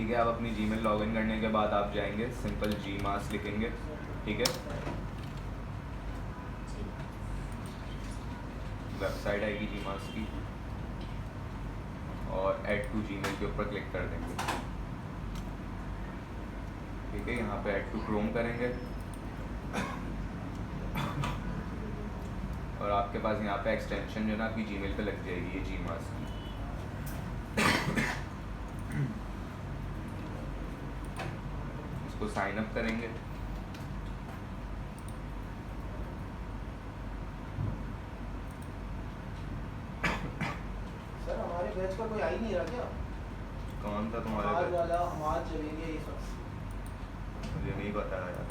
ठीक है। आप अपनी जीमेल लॉगिन करने के बाद आप जाएंगे, सिंपल Gmask लिखेंगे, ठीक है। वेबसाइट आएगी Gmask की और ऐड टू जीमेल के ऊपर क्लिक कर देंगे, ठीक है। यहाँ पे ऐड टू क्रोम करेंगे और आपके पास यहाँ पे एक्सटेंशन जो है ना आपकी जीमेल पे लग जाएगी, ये Gmask की। इसको साइन अप करेंगे, सर हमारे बैच का कोई आ ही नहीं रहा क्या? कौन था तुम्हारे हमारे बैच? वाला हमारे चलेंगे ये सब। मुझे नहीं पता यार।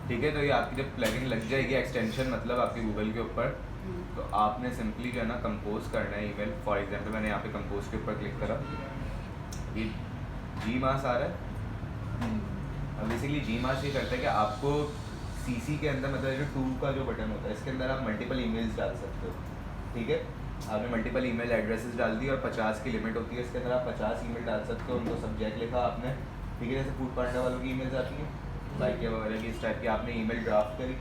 ठीक है, तो ये आपकी जब प्लगइन लग जाएगी एक्सटेंशन मतलब आपकी गूगल के ऊपर, तो आपने सिंपली जो है ना कंपोज करना है ईमेल। फॉर एग्जांपल मैंने यहाँ पे कंपोज के ऊपर क्लिक करा, ये Gmask आ रहा है। अब बेसिकली Gmask ये करता है कि आपको CC के अंदर मतलब जो टू का जो बटन होता है इसके अंदर आप मल्टीपल ईमेल्स डाल सकते हो, ठीक है। आपने मल्टीपल ईमेल एड्रेसेस डाल दी और 50 की लिमिट होती है, इसके अंदर आप 50 ईमेल डाल सकते हो। उनको सब्जेक्ट लिखा आपने, ठीक है। जैसे फूड पांडा वालों की ईमेल्स आती हैं, बाइकिया वगैरह की, इस टाइप की आपने ईमेल ड्राफ्ट करी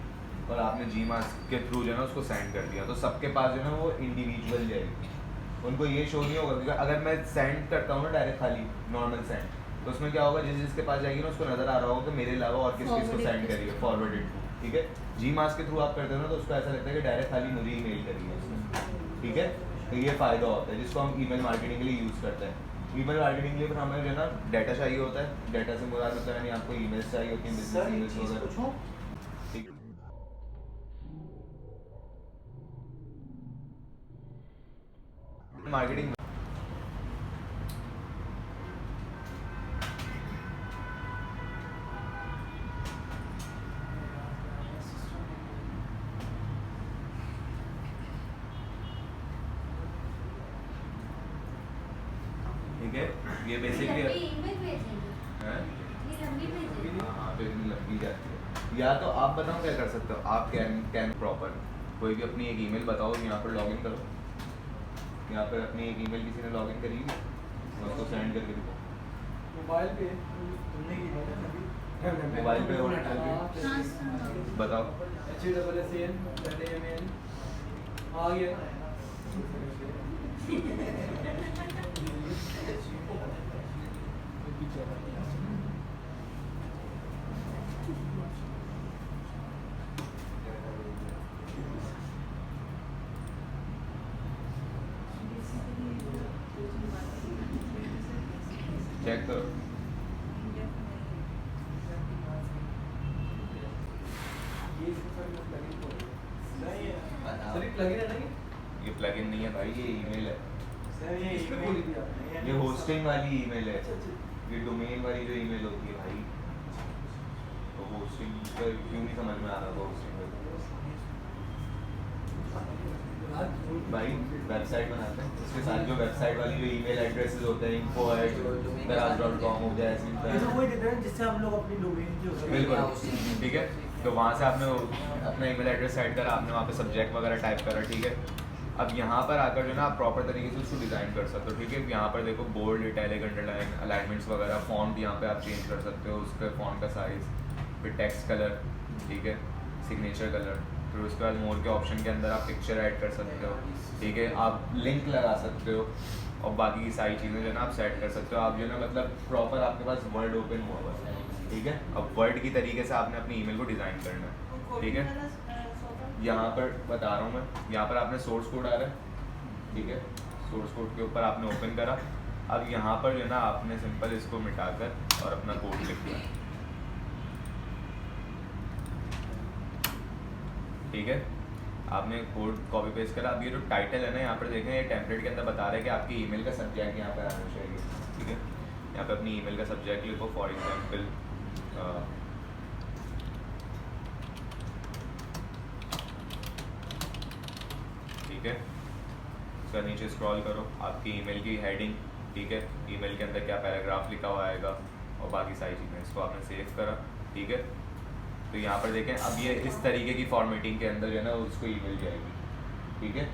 और आपने Gmask के थ्रू जो है ना उसको सेंड कर दिया, तो सबके पास जो है ना वो इंडिविजुअल जाएगी। उनको ये शो नहीं होगा, क्योंकि अगर मैं सेंड करता हूँ ना डायरेक्ट खाली नॉर्मल सेंड, तो उसमें क्या होगा, जिसके पास जाएगी ना उसको नज़र आ रहा होगा कि मेरे अलावा और किस किस को सेंड करी है, फॉरवर्डेड टू, ठीक है। Gmask के थ्रू आप करते हो ना तो उसको ऐसा लगता है कि डायरेक्ट खाली मुझे ईमेल करी है उसने, ठीक है। तो ये फ़ायदा होता है जिसको हम ईमेल मार्केटिंग के लिए यूज़ करते हैं। ईमेल मार्केटिंग के लिए फिर हमें जो है ना डाटा चाहिए होता है। डाटा से मुराद मतलब यानी आपको ईमेल्स चाहिए होती हैं, सर बिजनेस एक ईमेल्स चीज़ वगैरह, पूछूं? ठीक है। मार्केटिंग ठीक है, ये बेसिकली हाँ तो इतनी लंबी जाती है। या तो आप बताओ क्या कर सकते हो, आप कैन प्रॉपर कोई भी अपनी एक ईमेल बताओ, यहाँ पर लॉगिन करो, यहाँ पर अपनी एक ईमेल किसी ने लॉगिन करी है और उसको सेंड करके दिखाओ। मोबाइल पे तुमने की है ना अभी? मोबाइल पे और बताओ। HASSAN आ गया। चेक करो। सर ये प्लगइन है ना ये प्लगइन नहीं है भाई, ये ईमेल है। सर ये इस पे बोल दिया आपने। ये होस्टिंग वाली ईमेल है, अच्छा, अच्छा। ये डोमेन वाली जो ईमेल होती है भाई, तो होस्टिंग का क्यों नहीं समझ में आ रहा था होस्टिंग का? भाई वेबसाइट बनाते हैं, उसके साथ जो वेबसाइट वाली जो ईमेल एड्रेसेस होते हैं info@daraz.com हो गया ऐसे ये तो वही देते हैं जिससे हम लोग अपनी डोमेन जो है बिल्कुल, ठीक है। तो वहाँ से आपने अपना ईमेल एड्रेस सेट करा, आपने वहाँ पे सब्जेक्ट वगैरह टाइप करा, ठीक है। अब यहाँ पर आकर जो है ना आप प्रॉपर तरीके से उसको डिज़ाइन कर सकते हो, ठीक है। यहाँ पर देखो बोल्ड, इटैलिक, अंडरलाइन, अलाइनमेंट्स वगैरह, फॉन्ट यहाँ पे आप चेंज कर सकते हो, उसके फॉन्ट का साइज़, फिर टेक्स्ट कलर, ठीक है, सिग्नेचर कलर, फिर उसके बाद मोर के ऑप्शन के अंदर आप पिक्चर ऐड कर सकते हो, ठीक है। आप लिंक लगा सकते हो और बाकी की सारी चीज़ें जो है ना आप सेट कर सकते हो। आप जो है ना मतलब प्रॉपर आपके पास वर्ड ओपन हुआ हुआ है, ठीक है। अब वर्ड की तरीके से आपने अपनी ईमेल को डिज़ाइन करना है, ठीक है। यहाँ पर बता रहा हूँ मैं, यहाँ पर आपने सोर्स कोड आ रहा है, ठीक है। सोर्स कोड के ऊपर आपने ओपन करा। अब यहाँ पर जो है ना आपने सिंपल इसको मिटाकर और अपना कोड लिख दिया, ठीक है। आपने कोड कॉपी पेस्ट करा। अब ये जो टाइटल है ना यहाँ पर देखें, ये टेम्पलेट के अंदर बता रहा है कि आपकी ईमेल का सब्जेक्ट यहाँ पर आना चाहिए, ठीक है। यहाँ पे अपनी ईमेल का सब्जेक्ट लिखो, फॉर एग्जांपल ठीक है। उसका नीचे स्क्रॉल करो, आपकी ईमेल की हेडिंग, ठीक है, ईमेल के अंदर क्या पैराग्राफ लिखा हुआ आएगा और बाकी सारी चीज़ें। इसको आपने सेव करा, ठीक है। तो यहाँ पर देखें अब ये इस तरीके की फॉर्मेटिंग के अंदर जो है ना उसको ईमेल जाएगी, ठीक है,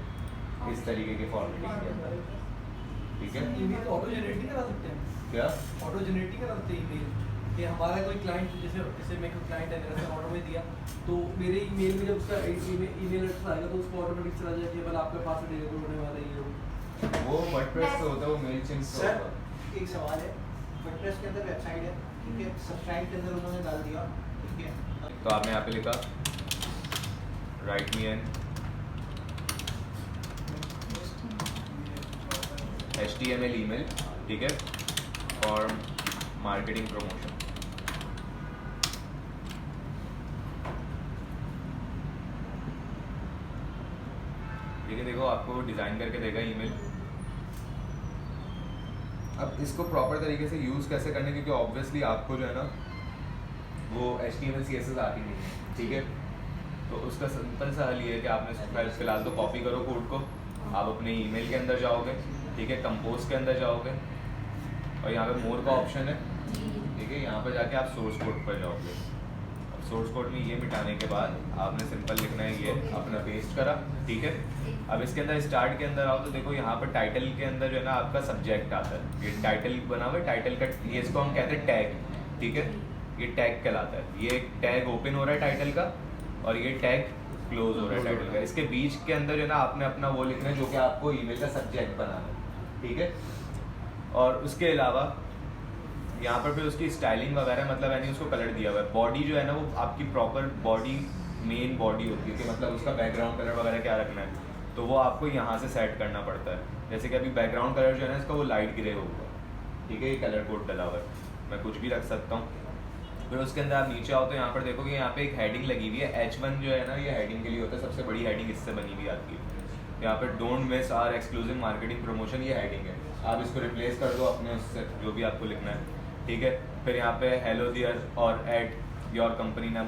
इस तरीके की फॉर्मेटिंग के अंदर, ठीक है। ईमेल ऑटो जनरेट नहीं करा सकते हैं? क्या ऑटो जनरेट नहीं करा सकते ईमेल कि हमारा कोई क्लाइंट, जैसे मैं कोई क्लाइंट है मेरा से ऑर्डर में दिया तो मेरे ईमेल में जब उसका ईमेल एड्रेस आएगा तो उसको ऑटोमेटिक चला जाएगा कि भला आपका पासवर्ड डिलीवर होने वाला है ये वो वर्डप्रेस से होता है, वो मेलचिम्प से सर होता है। एक सवाल है, वर्डप्रेस के अंदर वेबसाइट है, ठीक है, सब्सक्राइब के अंदर उन्होंने डाल दिया, ठीक है, तो आपने यहाँ पे लिखा write me an HTML email, ठीक है, और मार्केटिंग प्रमोशन। ठीक है, देखो आपको डिज़ाइन करके देगा ईमेल। अब इसको प्रॉपर तरीके से यूज़ कैसे करने, क्योंकि ऑब्वियसली आपको जो है ना वो HTML CSS आती नहीं है, ठीक है। तो उसका सिंपल सा हल ये है कि आपने फिलहाल तो कॉपी करो कोड को, आप अपने ईमेल के अंदर जाओगे, ठीक है, कंपोज के अंदर जाओगे और यहाँ पे मोर का ऑप्शन है, ठीक है, यहाँ पर जाके आप सोर्स कोड पर जाओगे। अब सोर्स कोड में ये मिटाने के बाद आपने सिंपल लिखना है ये अपना पेस्ट करा, ठीक है। अब इसके अंदर स्टार्ट के अंदर आओ तो देखो यहाँ पर टाइटल के अंदर जो है ना आपका सब्जेक्ट आता है, ये टाइटल बना हुआ है, टाइटल का ये इसको हम कहते हैं टैग, ठीक है, ये टैग कहलाता है। ये टैग ओपन हो रहा है टाइटल का और ये टैग क्लोज हो रहा है टाइटल का। इसके बीच के अंदर जो है ना आपने अपना वो लिखना है जो कि आपको ईमेल का सब्जेक्ट बनाना है, ठीक है। और उसके अलावा यहाँ पर फिर उसकी स्टाइलिंग वगैरह, मतलब यानी उसको कलर दिया हुआ है। बॉडी जो है ना वो आपकी प्रॉपर बॉडी, मेन बॉडी होती है कि मतलब उसका बैकग्राउंड कलर वगैरह क्या रखना है, तो वो आपको यहाँ से सेट करना पड़ता है। जैसे कि अभी बैकग्राउंड कलर जो है ना इसका वो लाइट ग्रे होगा, ठीक है, ये कलर कोड डला हुआ है, मैं कुछ भी रख सकता हूँ। फिर उसके अंदर आप नीचे आओ तो यहाँ पर देखोगे यहाँ पे एक हेडिंग लगी हुई है, H1 जो है ना ये हेडिंग के लिए होता है, सबसे बड़ी हेडिंग इससे बनी हुई आती है। यहाँ पर don't miss our exclusive marketing promotion, ये हेडिंग है, आप इसको रिप्लेस कर दो अपने उससे जो भी आपको लिखना है, ठीक है। फिर यहाँ पे हेलो डियर और एट योर कंपनी नेम,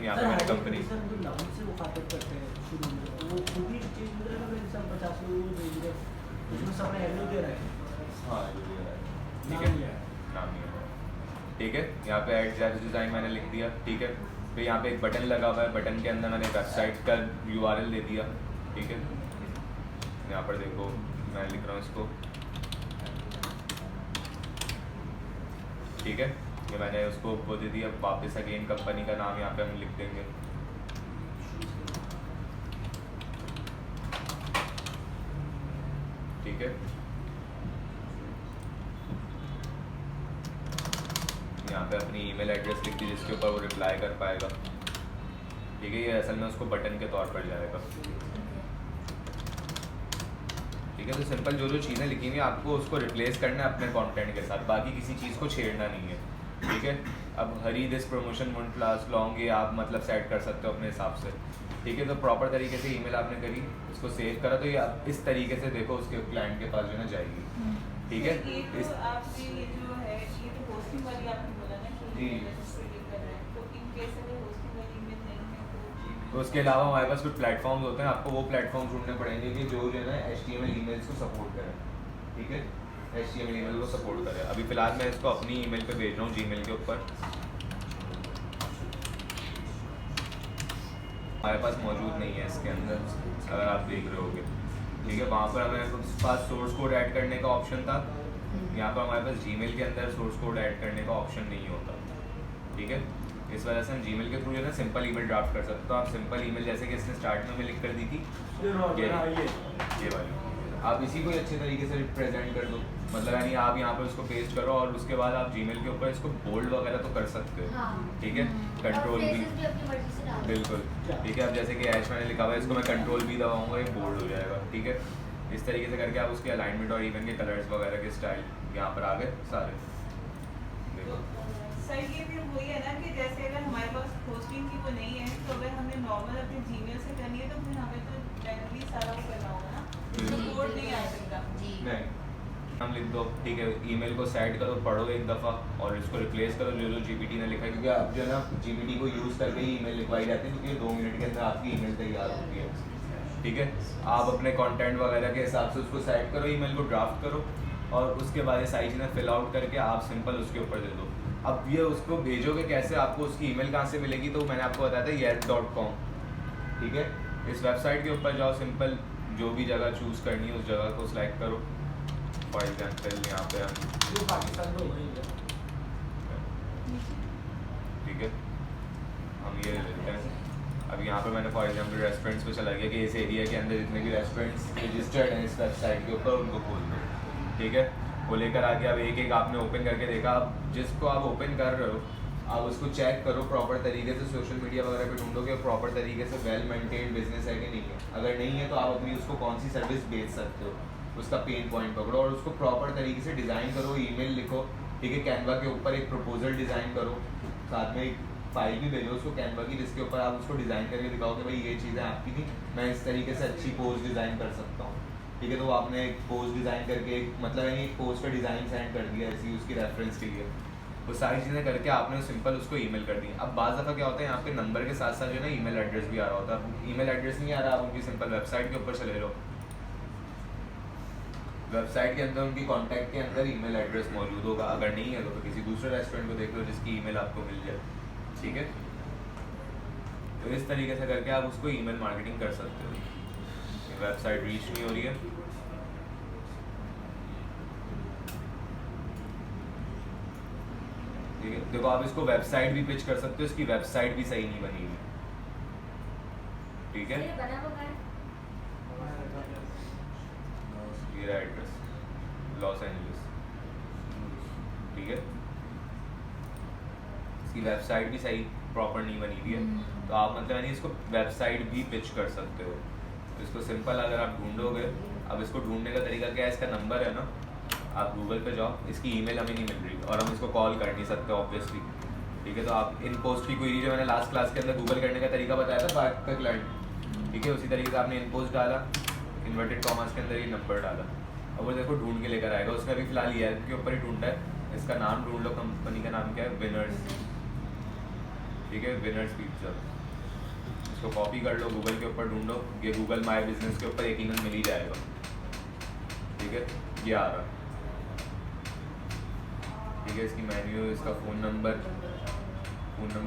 यहाँ पे मैंने कंपनी सर जो नाम से वो खाते करते हैं शुरू में, तो वो खुद ही चीज मुझे लगा मेरे सब 50 लोगों को भेज रहे हैं, उसमें सब हेलो दे रहा है, हाँ ये है, ठीक नाम है, लिया है। नाम ये है, ठीक है। यहाँ पे एड जैज डिज़ाइन मैंने लिख दिया, ठीक है। फिर यहाँ पे एक बटन लगा हुआ है, बटन के अंदर मैंने वेबसाइट का URL दे दिया, ठीक है। यहाँ पर देखो मैं लिख रहा हूँ इसको, ठीक है, ये मैंने उसको वो दे दिया। वापस अगेन कंपनी का नाम यहाँ पे हम लिख देंगे, ठीक है। यहाँ पे अपनी ईमेल एड्रेस लिख दी जिसके ऊपर वो रिप्लाई कर पाएगा, ठीक है। ये असल में उसको बटन के तौर पर जाएगा, ठीक है। तो सिंपल जो जो चीज़ें लिखी हुई आपको उसको रिप्लेस करना है अपने कंटेंट के साथ, बाकी किसी चीज़ को छेड़ना नहीं है, ठीक है। अब hurry this promotion won't last long, ये आप मतलब सेट कर सकते हो अपने हिसाब से, ठीक है। तो प्रॉपर तरीके से ईमेल आपने करी, उसको सेव करा, तो ये आप इस तरीके से देखो उसके क्लाइंट के पास जो है ना जाएगी, ठीक है। ये इस तो आपने ये जो है ये तो होस्टिंग वाली आपने बोला ना कि जी। रजिस्टर कर रहे हैं, तो इन केस अगर होस्टिंग वाली ईमेल नहीं है तो उसके अलावा हमारे पास कुछ प्लेटफॉर्म्स होते हैं, आपको वो प्लेटफॉर्म ढूंढने पड़ेंगे कि जो है ना HTML ईमेल्स को सपोर्ट करें, ठीक है, HTML ईमेल को सपोर्ट करें। अभी फ़िलहाल मैं इसको अपनी ईमेल पे भेज रहा हूँ, Gmail के ऊपर हमारे पास मौजूद नहीं है इसके अंदर, अगर आप देख रहे होगे, ठीक है। वहाँ पर हमारे पास सोर्स कोड ऐड करने का ऑप्शन था, यहाँ पर हमारे पास Gmail के अंदर सोर्स कोड ऐड करने का ऑप्शन नहीं होता, ठीक है। इस वजह से हम Gmail के थ्रू जो है ना सिंपल ईमेल ड्राफ्ट कर सकते हो। आप सिंपल ईमेल जैसे कि इसने स्टार्ट में लिख कर दी थी, ये वाली, आप इसी को अच्छे तरीके से रिप्रेजेंट कर दो, मतलब यानी आप यहाँ पर उसको पेस्ट करो और उसके बाद आप Gmail के ऊपर इसको बोल्ड वगैरह तो कर सकते हो, ठीक है, कंट्रोल भी, बिल्कुल, ठीक है। अब जैसे कि ऐश मैंने लिखा हुआ है, इसको मैं कंट्रोल भी दबाऊंगा, ये बोल्ड हो जाएगा, ठीक है। इस तरीके से करके आप उसके अलाइनमेंट और इवन के कलर्स वगैरह के स्टाइल यहाँ पर आ गए सारे, देखो। सर ये फिर वही है ना कि जैसे अगर हमारे पास होस्टिंग की वो नहीं है, तो अगर हमने नॉर्मल अपने Gmail से करनी है तो फिर हमें तो मैनुअली सारा वो करना होगा ना, सपोर्ट नहीं आ सकता। नहीं, हम लिख दो, ठीक है, ईमेल को सेट करो, पढ़ो एक दफ़ा और इसको रिप्लेस करो जो जो GPT ने लिखा है, क्योंकि आप जो है ना GPT को यूज़ करके ही ईमेल लिखवाई जाती है, क्योंकि 2 मिनट के अंदर आपकी ईमेल तैयार होती है, ठीक है। आप अपने कंटेंट वगैरह के हिसाब से उसको सेट करो, ईमेल को ड्राफ्ट करो, और उसके बाद ये सारी चीज़ें फिल आउट करके आप सिंपल उसके ऊपर दे दो। अब ये उसको भेजोगे कैसे, आपको उसकी ईमेल कहाँ से मिलेगी, तो मैंने आपको बताया था yelp.com, ठीक है। इस वेबसाइट के ऊपर जाओ, सिंपल जो भी जगह चूज़ करनी है उस जगह को सिलेक्ट करो। फॉर एग्जाम्पल यहाँ पे हम जो पाकिस्तान में वही है। ठीक है, हम ये ले लेते हैं। अब यहाँ पे मैंने फॉर एग्जाम्पल रेस्टोरेंट्स पे चला गया कि इस एरिया के अंदर जितने भी रेस्टोरेंट्स रजिस्टर्ड हैं इस वेबसाइट के ऊपर उनको खोल दो, ठीक है। वो लेकर आ गया। अब एक एक आपने ओपन करके देखा। अब जिसको आप ओपन कर रहे हो आप उसको चेक करो प्रॉपर तरीके से, सोशल मीडिया वगैरह पे ढूंढोगे प्रॉपर तरीके से वेल मेंटेन्ड बिजनेस है कि नहीं है। अगर नहीं है तो आप अपनी उसको कौन सी सर्विस बेच सकते हो, उसका पेन पॉइंट पकड़ो और उसको प्रॉपर तरीके से डिज़ाइन करो, ईमेल लिखो, ठीक है। कैनवा के ऊपर एक प्रपोजल डिज़ाइन करो, साथ में एक फाइल भी भेजो उसको कैनवा की, जिसके ऊपर आप उसको डिज़ाइन करके दिखाओ कि भाई ये चीज़ें आपकी थी, मैं इस तरीके से अच्छी पोस्ट डिज़ाइन कर सकता हूँ, ठीक है। तो आपने एक पोस्ट डिज़ाइन करके मतलब यानी एक पोस्ट का डिज़ाइन सेंड कर दिया ऐसी उसकी रेफरेंस के लिए। वो सारी चीज़ें करके आपने सिंपल उसको ईमेल कर दी। अब बाज़ दफ़ा क्या होता है, यहाँ पे नंबर के साथ साथ जो है ना ईमेल एड्रेस भी आ रहा होता है। ईमेल एड्रेस नहीं आ रहा, आप उनकी सिंपल वेबसाइट के ऊपर चले लो। वेबसाइट के अंदर उनकी कॉन्टैक्ट के अंदर ईमेल एड्रेस मौजूद होगा। अगर नहीं है तो फिर किसी दूसरे रेस्टोरेंट को देख लो जिसकी ईमेल आपको मिल जाए, ठीक है। तो इस तरीके से करके आप उसको ईमेल मार्केटिंग कर सकते हो। वेबसाइट रीच नहीं हो रही है, ठीक है। देखो आप इसको वेबसाइट भी पिच कर सकते हो, इसकी वेबसाइट भी सही नहीं बनी हुई, ठीक है। मेरा एड्रेस लॉस एंजलिस, ठीक है। इसकी वेबसाइट भी सही प्रॉपर नहीं बनी हुई है, तो आप मतलब यानी इसको वेबसाइट भी पिच कर सकते हो। तो इसको सिंपल अगर आप ढूंढोगे, अब इसको ढूंढने का तरीका क्या है, इसका नंबर है ना, आप गूगल पे जाओ, इसकी ईमेल हमें नहीं मिल रही और हम इसको कॉल कर नहीं सकते ऑब्वियसली, ठीक है। तो आप इन पोस्ट की क्वेरी जो मैंने लास्ट क्लास के अंदर गूगल करने का तरीका बताया था बात का क्लाइंट, ठीक है, उसी तरीके से आपने इन पोस्ट डाला, इन्वर्टेड कॉमर्स के अंदर ये नंबर डाला, अब वो देखो ढूंढ के लेकर आएगा। उसने अभी फिलहाल ये के ऊपर ही ढूंढा है। इसका नाम ढूंढ लो, कंपनी का नाम क्या है, विनर्स, ठीक है, विनर्स पिज्जा। इसको कॉपी कर लो, गूगल के ऊपर ढूंढो, ये गूगल माई बिजनेस के ऊपर यकीनन मिल ही जाएगा, ठीक है। ये आ रहा, ठीक है। इसकी मेन्यू, इसका फ़ोन नंबर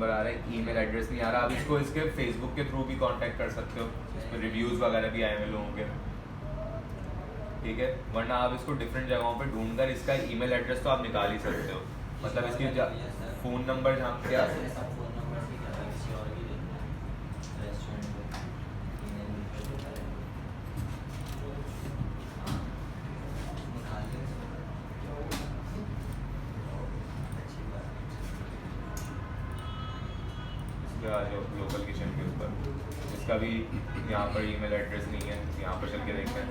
आ रहा है, ईमेल एड्रेस नहीं आ रहा। आप इसको इसके फेसबुक के थ्रू भी कांटेक्ट कर सकते हो, इस पर रिव्यूज़ वगैरह भी आए हुए लोगों के, ठीक है। वरना आप इसको डिफरेंट जगहों पे ढूंढकर इसका ईमेल एड्रेस तो आप निकाल ही सकते हो, मतलब इसकी फ़ोन नंबर जहाँ क्या आ जाओ लोकल किचन के ऊपर, इसका भी यहाँ पर ईमेल एड्रेस नहीं है, यहाँ पर चल के देखते हैं।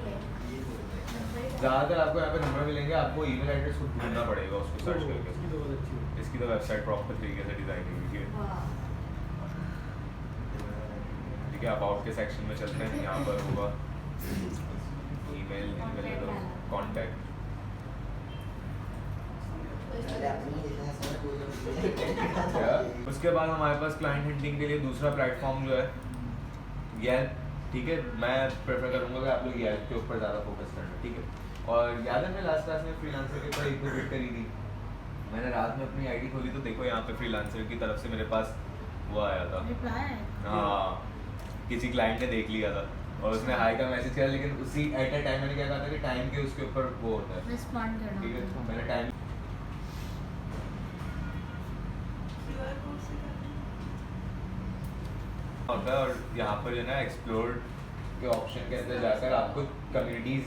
ज़्यादातर आपको यहाँ पे नंबर मिलेंगे, आपको ईमेल एड्रेस को ढूंढना पड़ेगा उसको सर्च करके। इसकी तो वेबसाइट प्रॉपर तरीके से डिज़ाइन हुई है, ठीक है। अबाउट के सेक्शन में चलते हैं, यहाँ पर होगा ईमेल कॉन्टैक्ट, उसके बाद हमारे पास क्लाइंट हंटिंग के लिए दूसरा प्लेटफॉर्म जो है Yelp, ठीक है। मैं प्रेफर करूँगा कि आप लोग Yelp के ऊपर ज़्यादा फोकस करना, ठीक है। और याद है मैं लास्ट क्लास में फ्रीलांसर के ऊपर एक दो बिट करी थी, मैंने रात में अपनी आईडी खोली तो देखो यहाँ पे फ्रीलांसर की तरफ से मेरे पास वो आया था, हाँ, किसी क्लाइंट ने देख लिया था और उसने हाई का मैसेज किया, लेकिन उसी एट अ टाइम मैंने क्या कहा था कि टाइम के उसके ऊपर वो होता है, ठीक है। तो मैंने टाइम होता है और यहाँ पर जो है ना एक्सप्लोर के ऑप्शन के अंदर जाकर आपको कम्युनिटीज़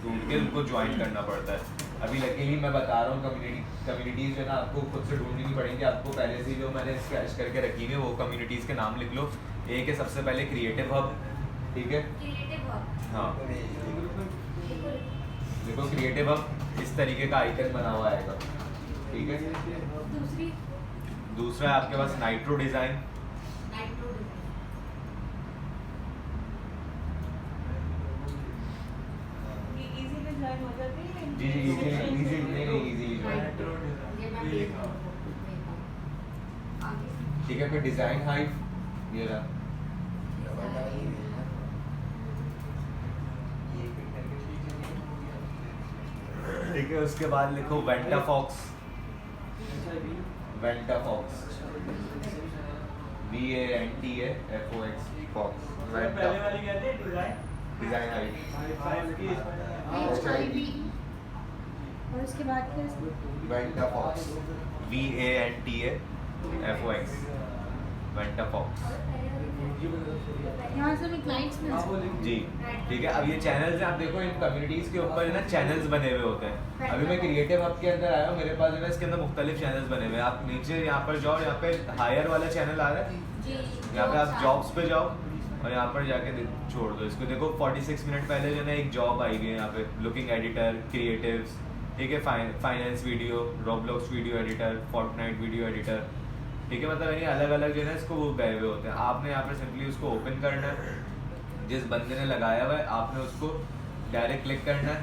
ढूंढ के उनको ज्वाइन करना पड़ता है। अभी लकीली मैं बता रहा हूँ कम्युनिटीज़ जो है ना आपको खुद से ढूंढनी नहीं पड़ेंगी, आपको पहले से जो मैंने स्क्रैच करके रखी है वो कम्युनिटीज़ के नाम लिख लो। एक है सबसे पहले क्रिएटिव हब, ठीक है, हाँ, देखो क्रिएटिव हब इस तरीके का आइकन बना हुआ आएगा, ठीक है। दूसरा है आपके पास नाइट्रो डिज़ाइन, जी इजीली ठीक है। फिर डिज़ाइन हाइव, ये रहा, ठीक ठीक है, उसके बाद लिखो Vanta Fox, Vanta Fox, VANTAFOX fox, पहले वाली कहते हैं डिजाइन डिजाइन हाइट, HIV और उसके बाद फिर Vanta Fox, VANTAFOX, Vanta Fox. यहाँ से हमें क्लाइंट्स मिल सकते हैं। जी ठीक है। अब ये चैनल्स हैं, आप देखो इन कम्युनिटीज़ के ऊपर है ना चैनल्स बने हुए होते हैं। अभी मैं क्रिएटिव हब के अंदर आया हूँ, मेरे पास है ना इसके अंदर मुख्तलिफ चैनल्स बने हुए हैं। आप नीचे यहाँ पर जाओ, यहाँ पे हायर वाला चैनल आ रहा है, यहाँ पे आप जॉब्स पे जाओ और यहाँ पर जाके छोड़ दो इसको। देखो 46 मिनट पहले जो है ना एक जॉब आई हुई है यहाँ पे, लुकिंग एडिटर, क्रिएटिव्स, ठीक है, finance video, Roblox video editor, Fortnite video editor, ठीक है। मतलब यानी अलग अलग जो है ना इसको वो गए हुए होते हैं। आपने यहाँ पर सिंपली उसको ओपन करना है, जिस बंदे ने लगाया हुआ है आपने उसको डायरेक्ट क्लिक करना है,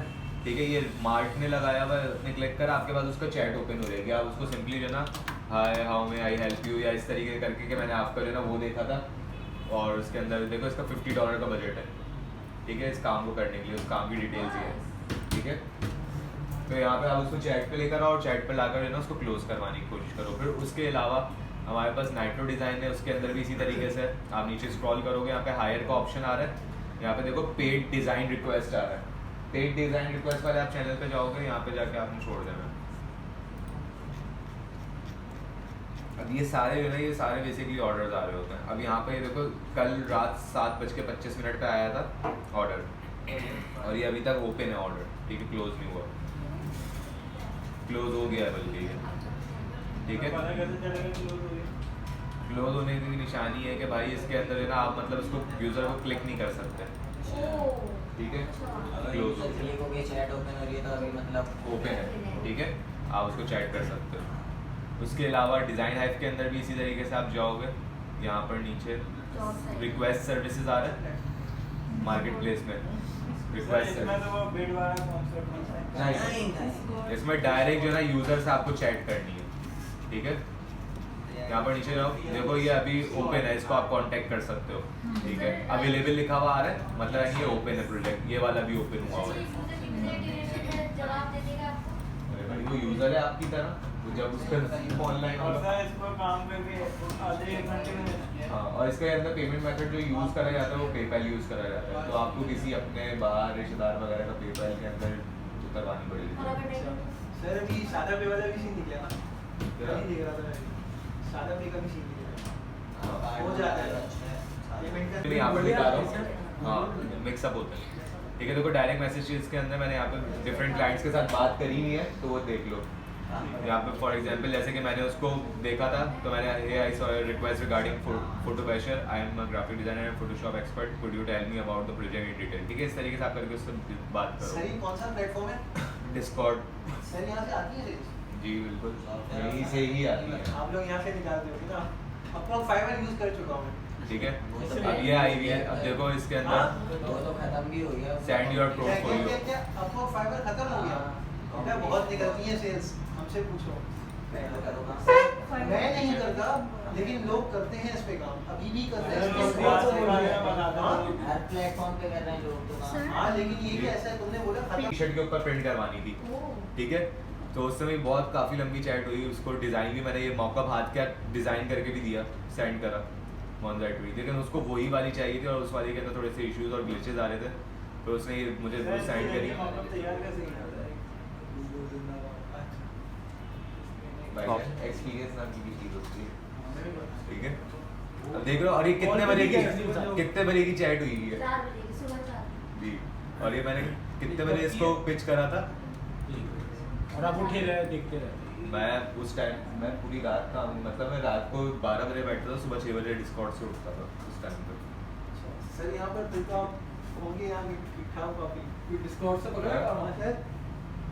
ठीक है। ये मार्ट ने लगाया हुआ है, उसने क्लिक करा, आपके पास उसका चैट ओपन हो जाएगी। आप उसको सिंपली जो है ना hi how may I help you या इस तरीके करके कि मैंने आपका जो है ना वो देखा था, और उसके अंदर देखो इसका $50 का बजट है, ठीक है, इस काम को करने के लिए। उस काम की डिटेल्स ये है, ठीक है। तो यहाँ पे आप उसको चैट पे लेकर आओ और चैट पे लाकर जो है ना उसको क्लोज करवाने की कोशिश करो। फिर उसके अलावा हमारे पास नाइट्रो डिज़ाइन है, उसके अंदर भी इसी तरीके से आप नीचे स्क्रॉल करोगे, यहाँ पे हायर का ऑप्शन आ रहा है, यहाँ पे देखो पेड डिज़ाइन रिक्वेस्ट आ रहा है। पेड डिज़ाइन रिक्वेस्ट वाले आप चैनल पे जाओगे, यहाँ पे जाके आपने छोड़ देना। अब ये सारे जो है ये सारे बेसिकली ऑर्डर्स आ रहे होते हैं। अब यहाँ पे देखो कल रात 7:25 पे आया था ऑर्डर, और ये अभी तक ओपन है ऑर्डर, ठीक है, क्लोज नहीं हुआ, क्लोज हो गया है बल्कि ये, ठीक है। क्लोज होने की निशानी है कि भाई इसके अंदर है ना आप मतलब इसको यूज़र को क्लिक नहीं कर सकते, ठीक है, क्लोज हो गया, चैट ओपन हो रही है तो अभी मतलब ओपन है, ठीक है, आप उसको चैट कर सकते हो। उसके अलावा डिज़ाइन हाइव के अंदर भी इसी तरीके से आप जाओगे, यहाँ पर नीचे रिक्वेस्ट सर्विसेज आ रहा है, मार्केट प्लेस में रिक्वेस्ट इसमें डायरेक्ट जो है ना यूज़र से आपको चैट करनी है, ठीक है। यहाँ पर नीचे जाओ, देखो ये अभी ओपन है, इसको आप कांटेक्ट कर सकते हो, ठीक है। अवेलेबल लिखा हुआ आ रहा है, मतलब ये ओपन है प्रोजेक्ट, ये वाला भी ओपन हुआ हुआ है। अरे भाई वो यूज़र है आपकी तरह, तो जब उसका ऑनलाइन हाँ, और इसके अंदर पेमेंट मेथड जो यूज़ करा जाता है वो पेपैल यूज़ करा जाता है। तो आपको किसी अपने बाहर रिश्तेदार वगैरह का पेपैल के अंदर करवानी पड़ेगी। सर अभी सादा पे वाला भी सीन निकला ना, नहीं देख रहा था मैं, सादा पे का भी सीन निकला हो जाता है पेमेंट का। मैं यहाँ पर दिखा रहा हूँ, हाँ मिक्सअप होता है, ठीक है। देखो डायरेक्ट मैसेजेस के अंदर मैंने यहाँ पे डिफरेंट क्लाइंट्स के साथ बात करी हुई है, तो वो देख लो। यहाँ पे फॉर एग्जांपल जैसे कि मैंने उसको देखा था, तो मैंने I saw request regarding photo basher, I am a graphic designer and Photoshop expert, could you tell me about the project in detail, ठीक है। इस तरीके से आप करके उससे बात करो। सर ये कौन सा प्लेटफॉर्म है? डिस्कॉर्ड। सर यहाँ से आती है रेंज? जी बिल्कुल, यहीं से ही आती है। आप लोग यहाँ से निकालते हो ना, अब तो फाइवर यूज कर चुका हूँ मैं, ठीक है। अब ये आई हुई है, अब देखो इसके अंदर वो तो खत्म भी हो गया। Send your portfolio. क्या अपवर्क फाइवर खत्म हो गया? क्या बहुत निकलती है सेल्स, हमसे पूछो। मैं नहीं करता, लेकिन लोग करते हैं इस पे काम, अभी भी करते हैं। हर प्लेटफॉर्म पे कर रहे हैं लोग तो काम। हाँ लेकिन ये क्या ऐसा तुमने बोला खत्म। टी शर्ट के ऊपर प्रिंट करवानी थी, ठीक है। तो उस समय बहुत काफ़ी लंबी चैट हुई, उसको डिज़ाइन भी मैंने ये मौका हाथ का डिज़ाइन करके भी दिया, सेंड करा मोनजाइट भी, लेकिन उसको वही वाली चाहिए थी और उस वाली के अंदर थोड़े से इश्यूज और ग्लिचेस आ रहे थे, तो उसने ये मुझे वो सेंड करी। एक्सपीरियंस नाम की चीज़ होती है, ठीक है। अब देख लो, और ये कितने बजे की चैट हुई है 4 बजे की, सुबह 4 जी, और ये मैंने कितने बजे इसको पिच करा था, और आप उठे रहे देखते रहे। मैं उस टाइम मैं पूरी रात का मतलब मैं रात को 12 बजे बैठता था, सुबह 6 बजे डिस्कॉर्ड से उठता था उस टाइम पर। सर यहाँ पर फिर तो आप होंगे यहाँ ठीक-ठाक काफी, कोई डिस्काउंट से पकड़ा है हाँ सर,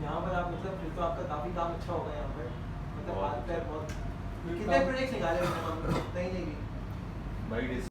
यहाँ पर आप मतलब फिर तो आपका काफी काम अच्छा होगा यहाँ पर, मतलब हाथ पैर बहुत। कितने प्रोजेक्ट निकाले हैं हम, नहीं नहीं भाई